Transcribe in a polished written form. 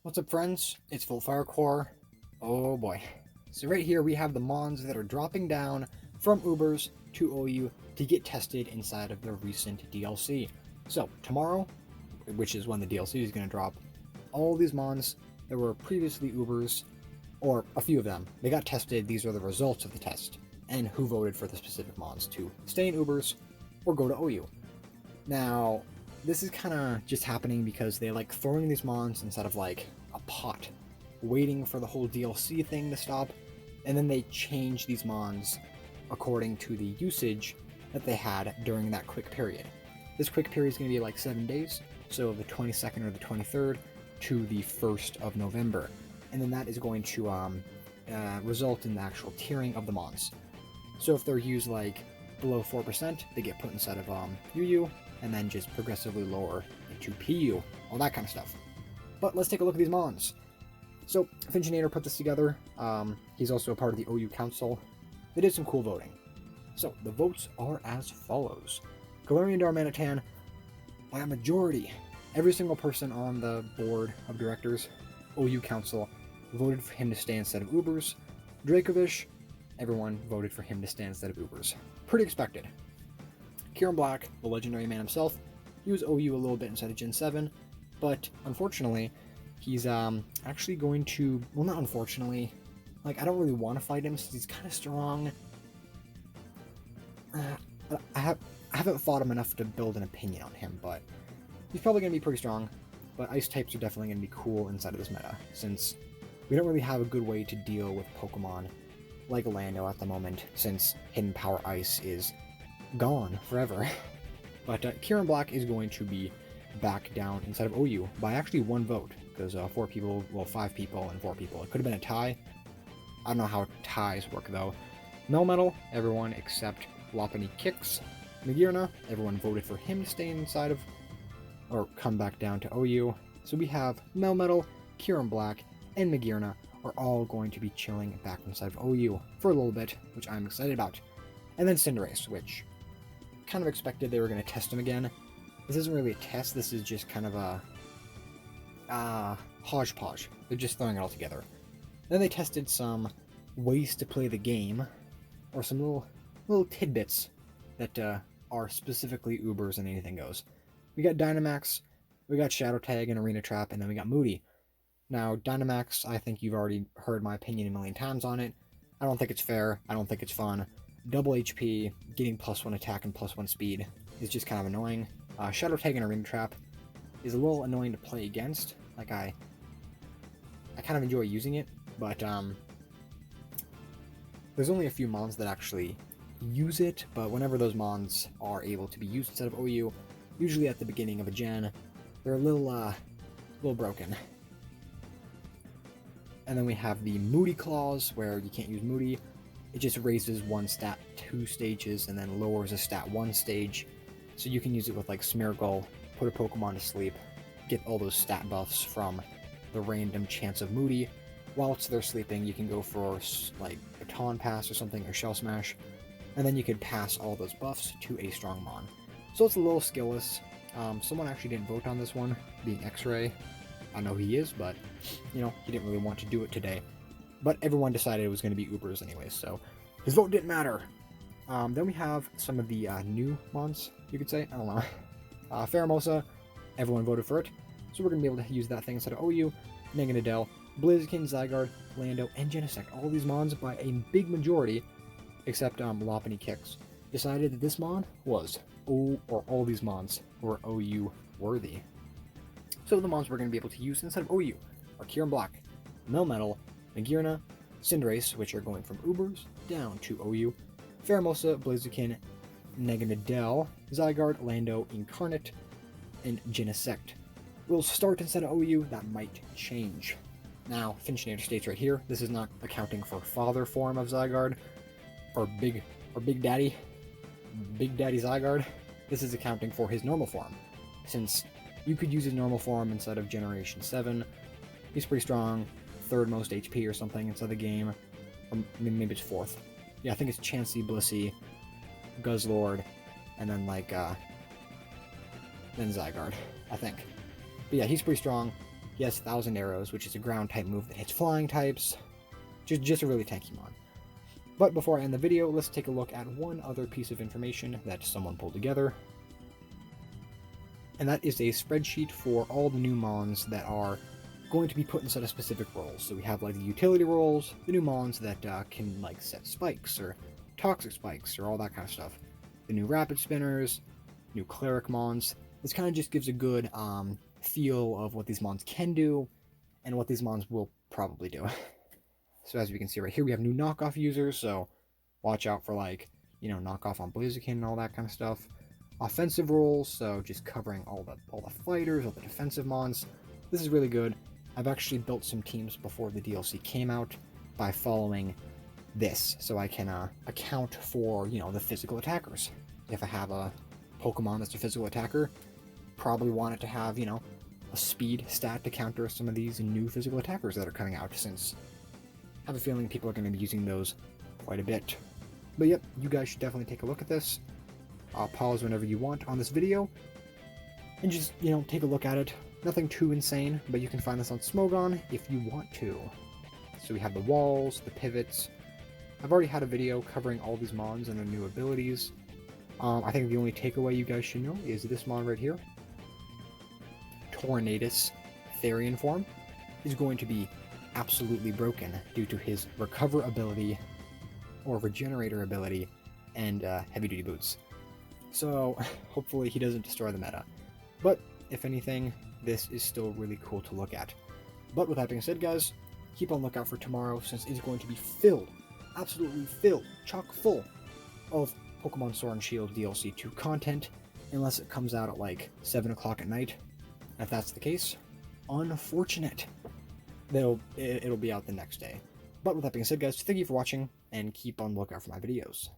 What's up, friends? It's Full Fire Core. Oh boy. So right here we have the mons that are dropping down from Ubers to OU to get tested inside of their recent DLC. So tomorrow, which is when the DLC is going to drop, all these mons that were previously Ubers, or a few of them, they got tested. These are the results of the test and who voted for the specific mons to stay in Ubers or go to OU. Now, this is kind of just happening because they like throwing these mons instead of like a pot, waiting for the whole DLC thing to stop, and then they change these mons according to the usage that they had during that quick period. This quick period is going to be like 7 days, so the 22nd or the 23rd to the 1st of November, and then that is going to result in the actual tiering of the mons. So if they're used like below 4%, they get put inside of UU, and then just progressively lower into PU, all that kind of stuff. But let's take a look at these mons. So Finchinator put this together. He's also a part of the OU Council. They did some cool voting. So the votes are as follows. Galarian Darmanitan, by a majority, every single person on the board of directors, OU Council, voted for him to stay instead of Ubers. Dracovish, everyone voted for him to stay instead of Ubers. Pretty expected. Kieran Black, the legendary man himself, he was OU a little bit inside of Gen 7, but unfortunately, he's actually going to, well, not unfortunately, like, I don't really want to fight him since he's kind of strong. I haven't fought him enough to build an opinion on him, but he's probably going to be pretty strong. But ice types are definitely going to be cool inside of this meta, since we don't really have a good way to deal with Pokemon like Lando at the moment, since Hidden Power Ice is gone forever. But Kieran Black is going to be back down inside of OU by actually one vote, because 4 people, well, 5 people and 4 people. It could have been a tie. I don't know how ties work though. Melmetal, everyone except Lopunny Kicks. Magearna, everyone voted for him to stay inside of, or come back down to OU. So we have Melmetal, Kieran Black, and Magearna are all going to be chilling back inside of OU for a little bit, which I'm excited about. And then Cinderace, which kind of expected they were going to test him again. This isn't really a test, this is just kind of a hodgepodge. They're just throwing it all together. Then they tested some ways to play the game, or some little tidbits that are specifically Ubers and anything goes. We got Dynamax, we got Shadow Tag and Arena Trap, and then we got Moody. Now, Dynamax, I think you've already heard my opinion a million times on it. I don't think it's fair, I don't think it's fun. Double HP, getting +1 attack and +1 speed is just kind of annoying. Shadow Tag and Arena Trap is a little annoying to play against. Like, I kind of enjoy using it, but there's only a few mons that actually use it, but whenever those mons are able to be used instead of OU, usually at the beginning of a gen, they're a little broken. And then we have the Moody Clause, where you can't use Moody. It just raises one stat 2 stages and then lowers a stat 1 stage. So you can use it with like Smeargle, put a Pokemon to sleep, get all those stat buffs from the random chance of Moody. Whilst they're sleeping, you can go for like Baton Pass or something, or Shell Smash, and then you could pass all those buffs to a strong mon. So it's a little skillless. Someone actually didn't vote on this one, being X-Ray. I know he is, but, you know, he didn't really want to do it today. But everyone decided it was going to be Ubers anyway, so his vote didn't matter. Then we have some of the new mons, you could say. I don't know. Pheromosa, everyone voted for it, so we're going to be able to use that thing instead of OU. Meganadel, Blaziken, Zygarde, Lando, and Genesect. All these mons by a big majority, except Lopunny Kicks, decided that this mon was all these mons were OU worthy. So the mons we're going to be able to use instead of OU are Kieran Black, Melmetal, Magearna, Cinderace, which are going from Ubers down to OU, Pheromosa, Blaziken, Meganadel, Zygarde, Lando, Incarnate, and Genesect. Will start instead of OU, that might change. Now, Finchinator states right here, this is not accounting for father form of Zygarde, or Big Daddy Zygarde. This is accounting for his normal form, since you could use his normal form inside of Generation 7. He's pretty strong, 3rd most HP or something inside the game, or maybe it's 4th. Yeah, I think it's Chansey, Blissey, Guzzlord, and then like then Zygarde, I think. But yeah, he's pretty strong. He has 1,000 Arrows, which is a ground type move that hits flying types. Just a really tanky mon. But before I end the video, let's take a look at one other piece of information that someone pulled together. And that is a spreadsheet for all the new mons that are going to be put inside of specific roles. So we have like the utility roles, the new mons that can like set spikes or toxic spikes or all that kind of stuff. The new rapid spinners, new cleric mons. This kind of just gives a good feel of what these mons can do and what these mons will probably do. So as we can see right here, we have new knockoff users, so watch out for like, knockoff on Blaziken and all that kind of stuff. Offensive roles, so just covering all the fighters, all the defensive mons. This is really good. I've actually built some teams before the DLC came out by following this, so I can account for, the physical attackers. If I have a Pokemon that's a physical attacker, probably want it to have, a speed stat to counter some of these new physical attackers that are coming out, since I have a feeling people are going to be using those quite a bit. But yep, you guys should definitely take a look at this. I'll pause whenever you want on this video, and just, take a look at it. Nothing too insane, but you can find this on Smogon if you want to. So we have the walls, the pivots. I've already had a video covering all these mons and their new abilities. I think the only takeaway you guys should know is this mon right here. Tornadus Therian form is going to be absolutely broken due to his recover ability or regenerator ability and heavy duty boots. So hopefully he doesn't destroy the meta. But if anything, this is still really cool to look at. But with that being said, guys, keep on lookout for tomorrow, since it's going to be filled, absolutely filled, chock full of Pokemon Sword and Shield DLC 2 content, unless it comes out at like 7 o'clock at night. If that's the case, unfortunate. It'll be out the next day. But with that being said, guys, thank you for watching, and keep on lookout for my videos.